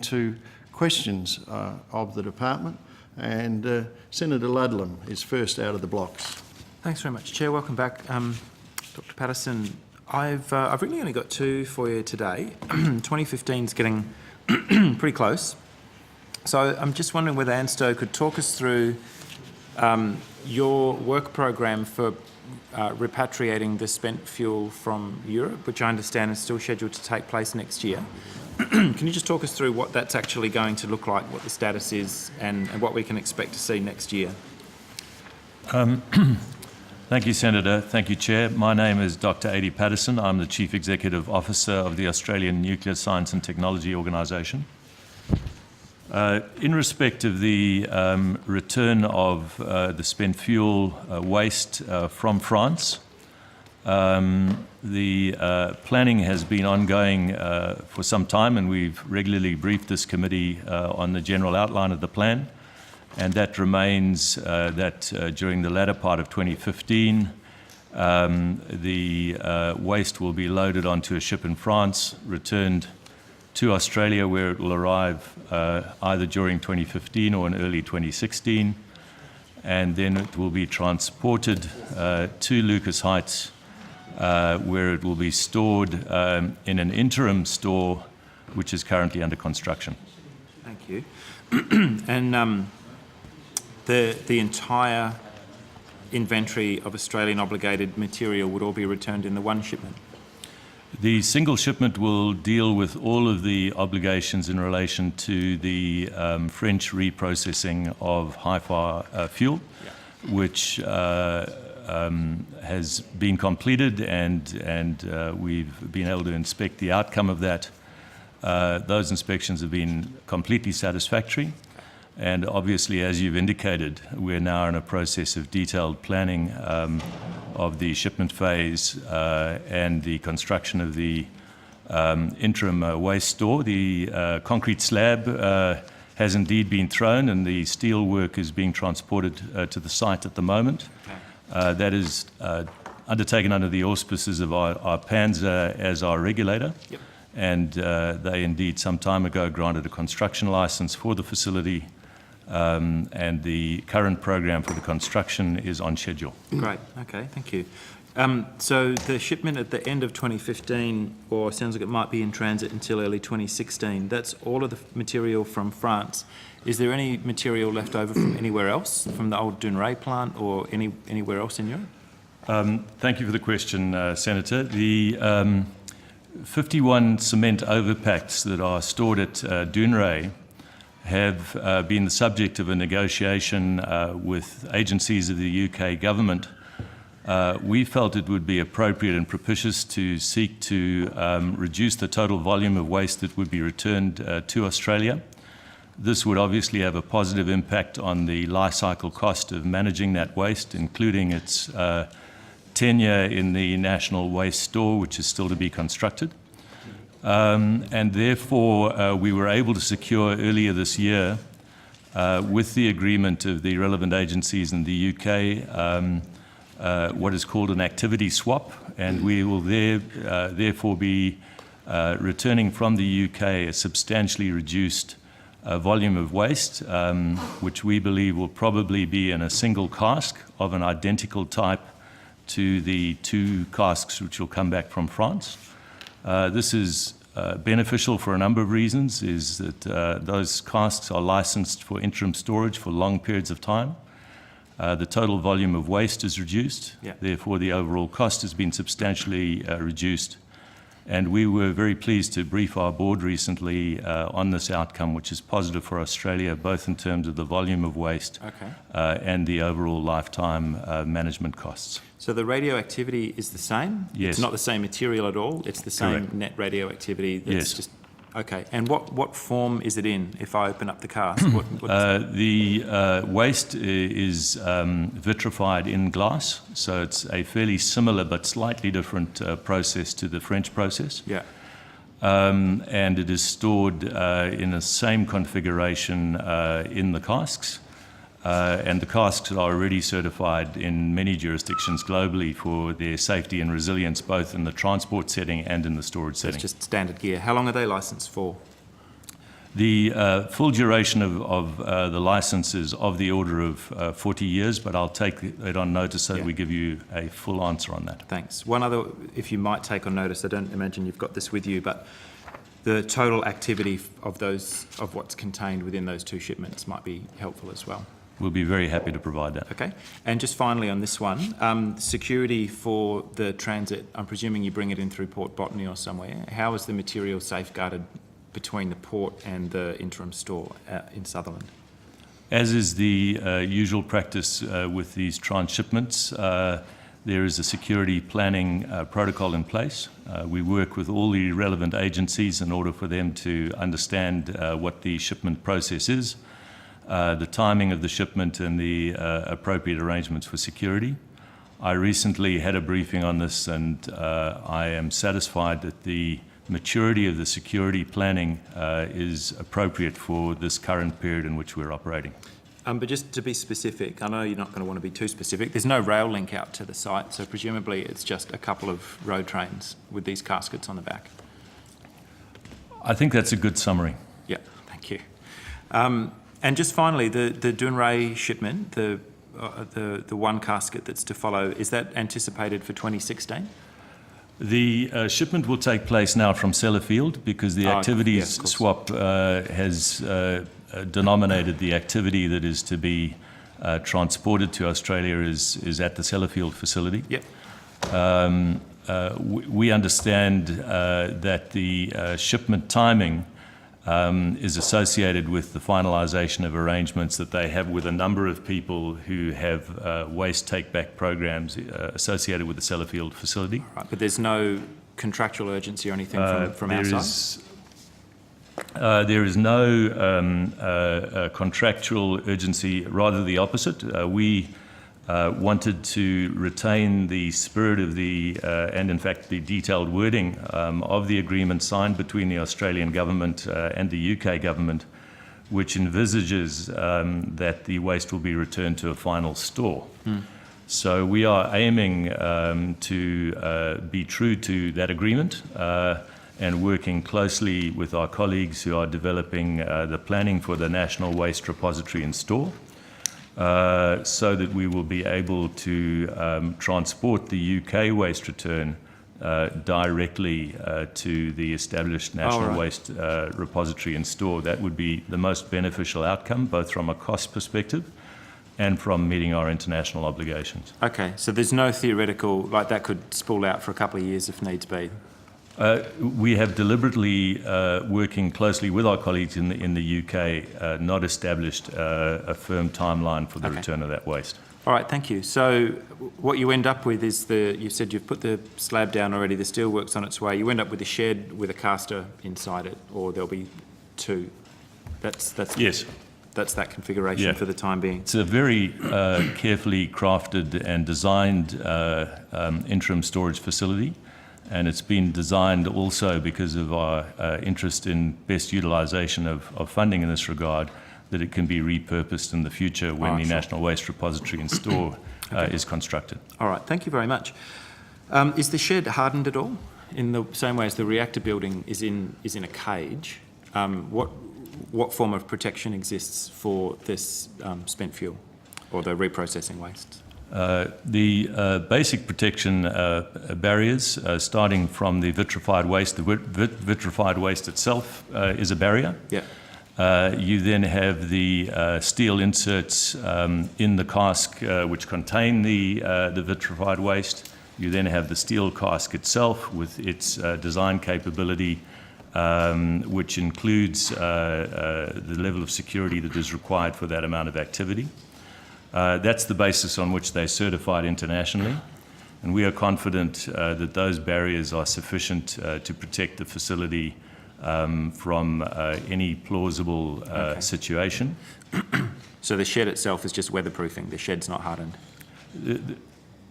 to questions of the department, and Senator Ludlam is first out of the blocks. Thanks very much, Chair. Welcome back, Dr. Patterson. I've really only got two for you today. 2015 is getting pretty close, so I'm just wondering whether ANSTO could talk us through your work program for repatriating the spent fuel from Europe, which I understand is still scheduled to take place next year. Can you just talk us through what that's actually going to look like, what the status is, and what we can expect to see next year? Thank you, Senator. Thank you, Chair. My name is Dr. A.D. Patterson. I'm the Chief Executive Officer of the Australian Nuclear Science and Technology Organisation. In respect of the return of the spent fuel waste from France, the planning has been ongoing for some time, and we've regularly briefed this committee on the general outline of the plan, and that remains that during the latter part of 2015, the waste will be loaded onto a ship in France, returned to Australia, where it will arrive either during 2015 or in early 2016, and then it will be transported to Lucas Heights, where it will be stored in an interim store, which is currently under construction. Thank you. And the entire inventory of Australian obligated material would all be returned in the one shipment? The single shipment will deal with all of the obligations in relation to the French reprocessing of high-fire fuel, which has been completed, and we've been able to inspect the outcome of that. Those inspections have been completely satisfactory, and obviously, as you've indicated, we're now in a process of detailed planning of the shipment phase and the construction of the interim waste store. The concrete slab has indeed been thrown, and the steel work is being transported to the site at the moment. That is undertaken under the auspices of ARPANSA as our regulator. Yep. And they indeed some time ago granted a construction license for the facility, and the current program for the construction is on schedule. Great, okay, thank you. So the shipment at the end of 2015, or sounds like it might be in transit until early 2016, that's all of the material from France. Is there any material left over from anywhere else, from the old Dunray plant or anywhere else in Europe? Thank you for the question, Senator. The 51 cement overpacks that are stored at Dunray have been the subject of a negotiation with agencies of the UK government. We felt it would be appropriate and propitious to seek to reduce the total volume of waste that would be returned to Australia. This would obviously have a positive impact on the life cycle cost of managing that waste, including its tenure in the National Waste Store, which is still to be constructed. And therefore, we were able to secure earlier this year, with the agreement of the relevant agencies in the UK, what is called an activity swap, and we will therefore be returning from the UK a substantially reduced volume of waste, which we believe will probably be in a single cask of an identical type to the two casks which will come back from France. This is beneficial for a number of reasons, is that those casks are licensed for interim storage for long periods of time. The total volume of waste is reduced, therefore the overall cost has been substantially reduced. And we were very pleased to brief our board recently on this outcome, which is positive for Australia, both in terms of the volume of waste and the overall lifetime management costs. So the radioactivity is the same? Yes. It's not the same material at all? It's the same net radioactivity? That's just okay. And what form is it in if I open up the cask? The waste is vitrified in glass, so it's a fairly similar but slightly different process to the French process. Yeah. And it is stored in the same configuration in the casks. And the casks are already certified in many jurisdictions globally for their safety and resilience, both in the transport setting and in the storage setting. It's just standard gear. How long are they licensed for? The full duration of the licence is of the order of 40 years, but I'll take it on notice so that we give you a full answer on that. Thanks. One other, if you might take on notice, I don't imagine you've got this with you, but the total activity of what's contained within those two shipments might be helpful as well. We'll be very happy to provide that. Okay. And just finally on this one, security for the transit, I'm presuming you bring it in through Port Botany or somewhere. How is the material safeguarded between the port and the interim store in Sutherland? As is the usual practice with these transshipments, there is a security planning protocol in place. We work with all the relevant agencies in order for them to understand what the shipment process is, the timing of the shipment and the appropriate arrangements for security. I recently had a briefing on this, and I am satisfied that the maturity of the security planning is appropriate for this current period in which we're operating. But just to be specific, I know you're not going to want to be too specific, there's no rail link out to the site, so presumably it's just a couple of road trains with these caskets on the back. I think that's a good summary. Yeah, thank you. And just finally, the Dunray shipment, the one casket that's to follow, is that anticipated for 2016? The shipment will take place now from Sellafield because the activities swap has denominated the activity that is to be transported to Australia is at the Sellafield facility. Yep. We understand that the shipment timing is associated with the finalisation of arrangements that they have with a number of people who have waste take-back programs associated with the Sellafield facility. Right, but there's no contractual urgency or anything from our side? There is no contractual urgency, rather the opposite. We wanted to retain the spirit of the, and in fact the detailed wording of the agreement signed between the Australian government and the UK government, which envisages that the waste will be returned to a final store. So we are aiming to be true to that agreement and working closely with our colleagues who are developing the planning for the National Waste Repository and Store. So that we will be able to transport the UK waste return directly to the established National Waste Repository and Store. That would be the most beneficial outcome, both from a cost perspective and from meeting our international obligations. Okay, so there's no theoretical, like that could spool out for a couple of years if needs be? We have deliberately, working closely with our colleagues in the UK, not established a firm timeline for the return of that waste. All right, thank you. So what you end up with is you said you've put the slab down already, the steelwork's on its way. You end up with a shed with a caster inside it, or there'll be two. Yes. That's that configuration for the time being. It's a very carefully crafted and designed interim storage facility. And it's been designed also because of our interest in best utilisation of funding in this regard, that it can be repurposed in the future when the National Waste Repository and Store is constructed. All right, thank you very much. Is the shed hardened at all? In the same way as the reactor building is in a cage, what form of protection exists for this spent fuel or the reprocessing waste? The basic protection barriers, starting from the vitrified waste, the vitrified waste itself is a barrier. Yeah. You then have the steel inserts in the cask which contain the vitrified waste. You then have the steel cask itself with its design capability, which includes the level of security that is required for that amount of activity. That's the basis on which they're certified internationally, and we are confident that those barriers are sufficient to protect the facility from any plausible situation. So the shed itself is just weatherproofing, the shed's not hardened?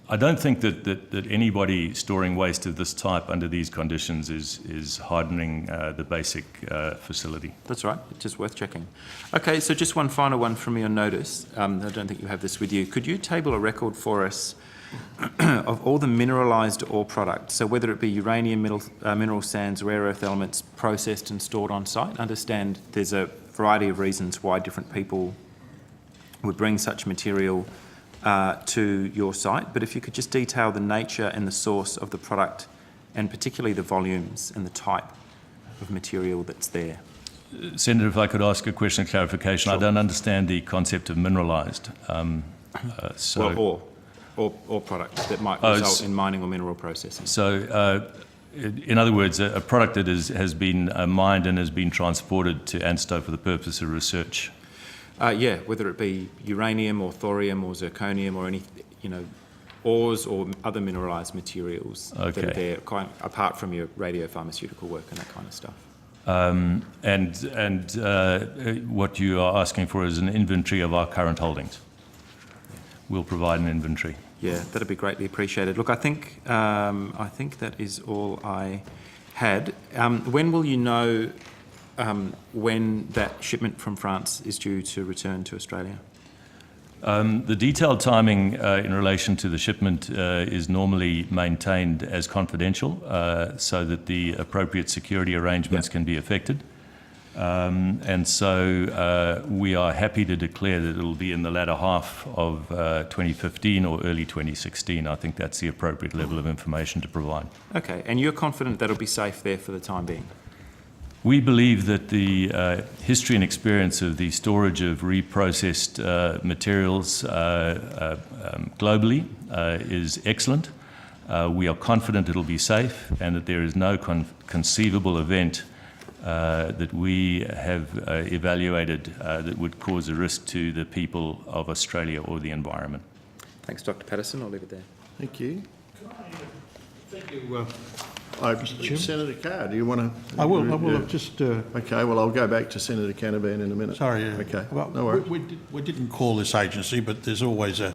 I don't think that anybody storing waste of this type under these conditions is hardening the basic facility. That's right, it's just worth checking. Okay, so just one final one from me on notice. I don't think you have this with you. Could you table a record for us of all the mineralised ore products, so whether it be uranium, mineral sands, rare earth elements processed and stored on site. Understand there's a variety of reasons why different people would bring such material to your site, but if you could just detail the nature and the source of the product, and particularly the volumes and the type of material that's there. Senator, if I could ask a question of clarification. Sure. I don't understand the concept of mineralised. Or products that might result in mining or mineral processing. So, in other words, a product that has been mined and has been transported to ANSTO for the purpose of research. Yeah, whether it be uranium or thorium or zirconium or any, ores or other mineralised materials that are there, apart from your radiopharmaceutical work and that kind of stuff. What you are asking for is an inventory of our current holdings. We'll provide an inventory. Yeah, that'd be greatly appreciated. Look, I think that is all I had. When will you know when that shipment from France is due to return to Australia? The detailed timing in relation to the shipment is normally maintained as confidential so that the appropriate security arrangements can be effected. And so we are happy to declare that it will be in the latter half of 2015 or early 2016. I think that's the appropriate level of information to provide. Okay, and you're confident that'll be safe there for the time being? We believe that the history and experience of the storage of reprocessed materials globally is excellent. We are confident it'll be safe and that there is no conceivable event that we have evaluated that would cause a risk to the people of Australia or the environment. Thanks, Dr. Patterson. I'll leave it there. Thank you. Thank you. Senator Carr, do you want to? I will. Just. Okay. Well, I'll go back to Senator Canavan in a minute. Sorry. Okay. Well, no worries. We didn't call this agency, but there's always a